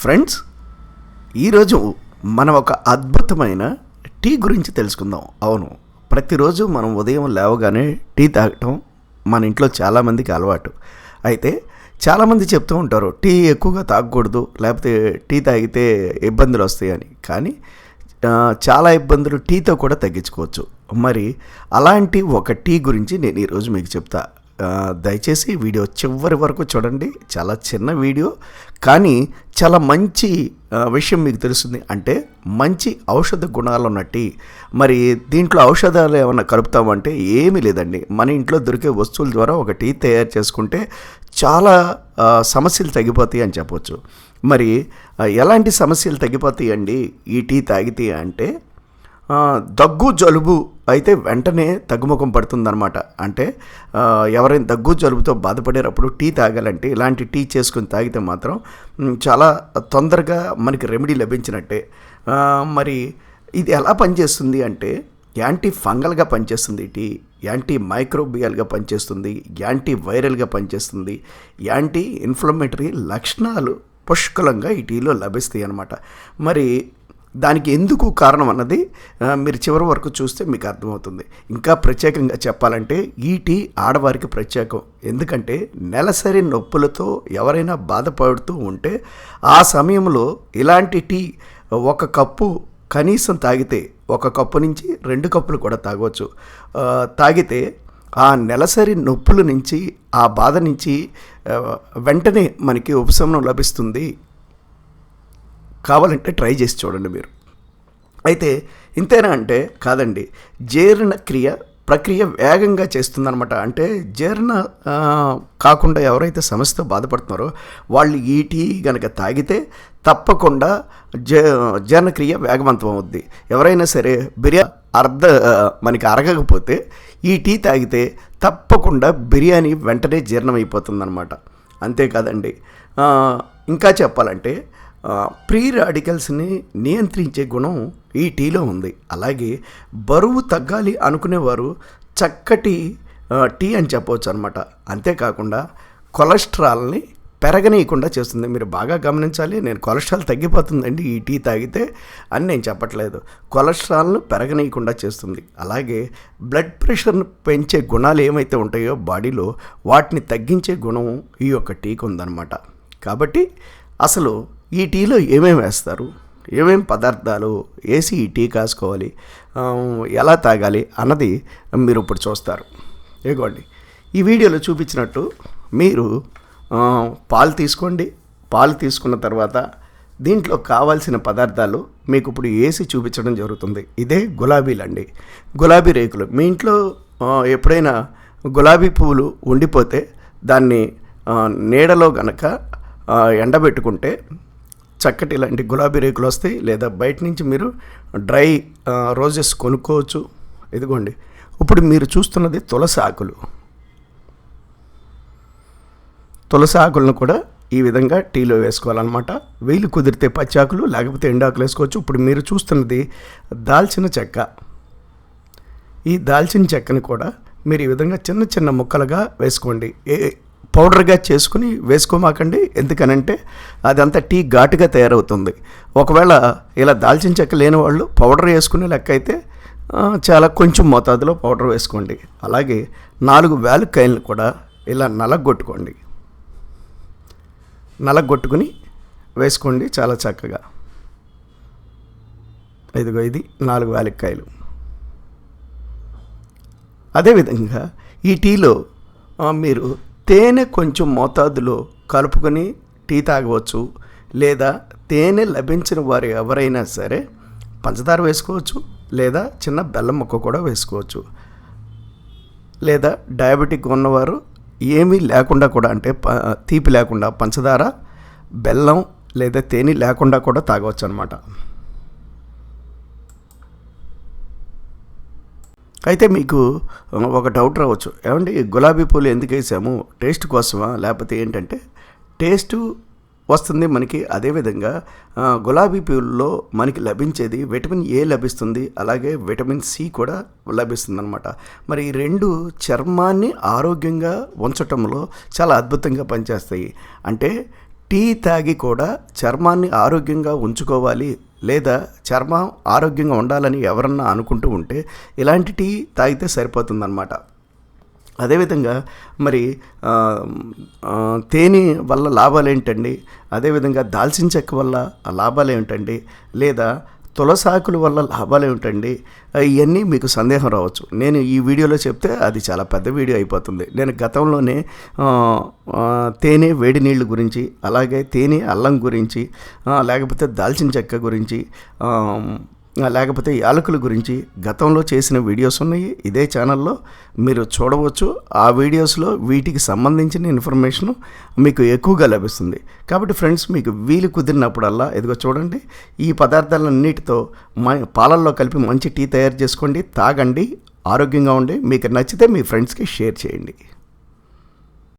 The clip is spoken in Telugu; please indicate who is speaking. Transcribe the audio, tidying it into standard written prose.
Speaker 1: ఫ్రెండ్స్, ఈరోజు మనం ఒక అద్భుతమైన టీ గురించి తెలుసుకుందాం. అవును, ప్రతిరోజు మనం ఉదయం లేవగానే టీ తాగటం మన ఇంట్లో చాలామందికి అలవాటు. అయితే చాలామంది చెప్తూ ఉంటారు టీ ఎక్కువగా తాగకూడదు, లేకపోతే టీ తాగితే ఇబ్బందులు వస్తాయని. కానీ చాలా ఇబ్బందులు టీతో కూడా తగ్గించుకోవచ్చు. మరి అలాంటి ఒక టీ గురించి నేను ఈరోజు మీకు చెప్తా. దయచేసి వీడియో చివరి వరకు చూడండి. చాలా చిన్న వీడియో, కానీ చాలా మంచి విషయం మీకు తెలుస్తుంది. అంటే మంచి ఔషధ గుణాలు ఉన్న టీ. మరి దీంట్లో ఔషధాలు ఏమన్నా కలుపుతామంటే ఏమీ లేదండి. మన ఇంట్లో దొరికే వస్తువుల ద్వారా ఒక టీ తయారు చేసుకుంటే చాలా సమస్యలు తగ్గిపోతాయి అని చెప్పవచ్చు. మరి ఎలాంటి సమస్యలు తగ్గిపోతాయి అండి ఈ టీ తాగితే అంటే, దగ్గు జలుబు అయితే వెంటనే తగ్గుముఖం పడుతుందన్నమాట. అంటే ఎవరైనా దగ్గు జలుబుతో బాధపడేటప్పుడు టీ తాగాలంటే ఇలాంటి టీ చేసుకుని తాగితే మాత్రం చాలా తొందరగా మనకి రెమెడీ లభించినట్టే. మరి ఇది ఎలా పనిచేస్తుంది అంటే, యాంటీ ఫంగల్గా పనిచేస్తుంది టీ, యాంటీ మైక్రోబియల్గా పనిచేస్తుంది, యాంటీ వైరల్గా పనిచేస్తుంది, యాంటీ ఇన్ఫ్లమేటరీ లక్షణాలు పుష్కలంగా ఈ టీలో లభిస్తాయి అన్నమాట. మరి దానికి ఎందుకు కారణం అన్నది మీరు చివరి వరకు చూస్తే మీకు అర్థమవుతుంది. ఇంకా ప్రత్యేకంగా చెప్పాలంటే ఈ టీ ఆడవారికి ప్రత్యేకం. ఎందుకంటే నెలసరి నొప్పులతో ఎవరైనా బాధపడుతూ ఉంటే ఆ సమయంలో ఇలాంటి టీ ఒక కప్పు కనీసం తాగితే, ఒక కప్పు నుంచి 2 కప్పులు కూడా తాగవచ్చు. తాగితే ఆ నెలసరి నొప్పుల నుంచి, ఆ బాధ నుంచి వెంటనే మనకి ఉపశమనం లభిస్తుంది. కావాలంటే ట్రై చేసి చూడండి మీరు. అయితే ఇంతేనా అంటే కాదండి, జీర్ణక్రియ ప్రక్రియ వేగంగా చేస్తుందన్నమాట. అంటే జీర్ణ కాకుండా ఎవరైతే సమస్యతో బాధపడుతున్నారో వాళ్ళు ఈ టీ కనుక తాగితే తప్పకుండా జీర్ణక్రియ వేగవంతం అవుద్ది. ఎవరైనా సరే మనకి అరగకపోతే ఈ టీ తాగితే తప్పకుండా బిర్యానీ వెంటనే జీర్ణమైపోతుందన్నమాట. అంతేకాదండి, ఇంకా చెప్పాలంటే ప్రీ రాడికల్స్ని నియంత్రించే గుణం ఈ టీలో ఉంది. అలాగే బరువు తగ్గాలి అనుకునేవారు చక్కటి టీ అని చెప్పవచ్చు అనమాట. అంతేకాకుండా కొలెస్ట్రాల్ని పెరగనీయకుండా చేస్తుంది. మీరు బాగా గమనించాలి, నేను కొలెస్ట్రాల్ తగ్గిపోతుందండి ఈ టీ తాగితే అని నేను చెప్పట్లేదు. కొలెస్ట్రాల్ను పెరగనీయకుండా చేస్తుంది. అలాగే బ్లడ్ ప్రెషర్ను పెంచే గుణాలు ఏమైతే ఉంటాయో బాడీలో, వాటిని తగ్గించే గుణం ఈ యొక్క టీకి ఉందన్నమాట. కాబట్టి అసలు ఈ టీలో ఏమేమి వేస్తారు, ఏమేమి పదార్థాలు వేసి ఈ టీ కాసుకోవాలి, ఎలా తాగాలి అన్నది మీరు ఇప్పుడు చూస్తారు. ఇదిగోండి, ఈ వీడియోలో చూపించినట్టు మీరు పాలు తీసుకోండి. పాలు తీసుకున్న తర్వాత దీంట్లో కావాల్సిన పదార్థాలు మీకు ఇప్పుడు వేసి చూపించడం జరుగుతుంది. ఇదే గులాబీలండి, గులాబీ రేకులు. మీ ఇంట్లో ఎప్పుడైనా గులాబీ పువ్వులు ఉండిపోతే దాన్ని నీడలో గనక ఎండబెట్టుకుంటే చక్కటి ఇలాంటి గులాబీ రేకులు వస్తాయి. లేదా బయట నుంచి మీరు డ్రై రోజెస్ కొనుక్కోవచ్చు. ఇదిగోండి, ఇప్పుడు మీరు చూస్తున్నది తులసి ఆకులు. తులసి ఆకులను కూడా ఈ విధంగా టీలో వేసుకోవాలన్నమాట. వీలు కుదిరితే పచ్చాకులు, లేకపోతే ఎండాకులు వేసుకోవచ్చు. ఇప్పుడు మీరు చూస్తున్నది దాల్చిన చెక్క. ఈ దాల్చిన చెక్కని కూడా మీరు ఈ విధంగా చిన్న చిన్న ముక్కలుగా వేసుకోండి. పౌడర్గా చేసుకుని వేసుకోమాకండి. ఎందుకనంటే అదంతా టీ ఘాటుగా తయారవుతుంది. ఒకవేళ ఇలా దాల్చిన చెక్క లేని వాళ్ళు పౌడర్ వేసుకునే లెక్క అయితే చాలా కొంచెం మోతాదులో పౌడర్ వేసుకోండి. అలాగే 4 వేలుకాయలను కూడా ఇలా నలగొట్టుకోండి. నలగొట్టుకుని వేసుకోండి చాలా చక్కగా. ఇదిగో ఇది 4 వేలుకాయలు. అదేవిధంగా ఈ టీలో మీరు తేనె కొంచెం మోతాదులో కలుపుకొని టీ తాగవచ్చు. లేదా తేనె లభించిన వారు ఎవరైనా సరే పంచదార వేసుకోవచ్చు, లేదా చిన్న బెల్లం ముక్క కూడా వేసుకోవచ్చు. లేదా డయాబెటిక్ ఉన్నవారు ఏమీ లేకుండా కూడా, అంటే తీపి లేకుండా పంచదార, బెల్లం లేదా తేనె లేకుండా కూడా తాగవచ్చు అన్నమాట. అయితే మీకు ఒక డౌట్ రావచ్చు, ఏమండి గులాబీ పూలు ఎందుకు వేసాము, టేస్ట్ కోసమా లేకపోతే ఏంటంటే, టేస్టు వస్తుంది మనకి. అదేవిధంగా గులాబీ పూల్లో మనకి లభించేది విటమిన్ ఏ లభిస్తుంది, అలాగే విటమిన్ సి కూడా లభిస్తుంది అనమాట. మరి ఈ 2 చర్మాన్ని ఆరోగ్యంగా ఉంచటంలో చాలా అద్భుతంగా పనిచేస్తాయి. అంటే టీ తాగి కూడా చర్మాన్ని ఆరోగ్యంగా ఉంచుకోవాలి లేదా చర్మం ఆరోగ్యంగా ఉండాలని ఎవరన్నా అనుకుంటూ ఉంటే ఇలాంటి టీ తాగితే సరిపోతుందన్నమాట. అదేవిధంగా మరి తేనె వల్ల లాభాలు ఏంటండి, అదేవిధంగా దాల్చిన చెక్క వల్ల లాభాలు ఏమిటండి, లేదా తులసాకుల వల్ల లాభాలు ఏమిటండి, ఇవన్నీ మీకు సందేహం రావచ్చు. నేను ఈ వీడియోలో చెప్తే అది చాలా పెద్ద వీడియో అయిపోతుంది. నేను గతంలోనే తేనె వేడి నీళ్ళు గురించి, అలాగే తేనె అల్లం గురించి, లేకపోతే దాల్చిన చెక్క గురించి, లేకపోతే యాలకుల గురించి గతంలో చేసిన వీడియోస్ ఉన్నాయి. ఇదే ఛానల్లో మీరు చూడవచ్చు. ఆ వీడియోస్లో వీటికి సంబంధించిన ఇన్ఫర్మేషన్ మీకు ఎక్కువగా లభిస్తుంది. కాబట్టి ఫ్రెండ్స్, మీకు వీలు కుదిరినప్పుడల్లా ఇదిగో చూడండి, ఈ పదార్థాలన్నిటితో పాలల్లో కలిపి మంచి టీ తయారు చేసుకోండి, తాగండి, ఆరోగ్యంగా ఉండి మీకు నచ్చితే మీ ఫ్రెండ్స్కి షేర్ చేయండి.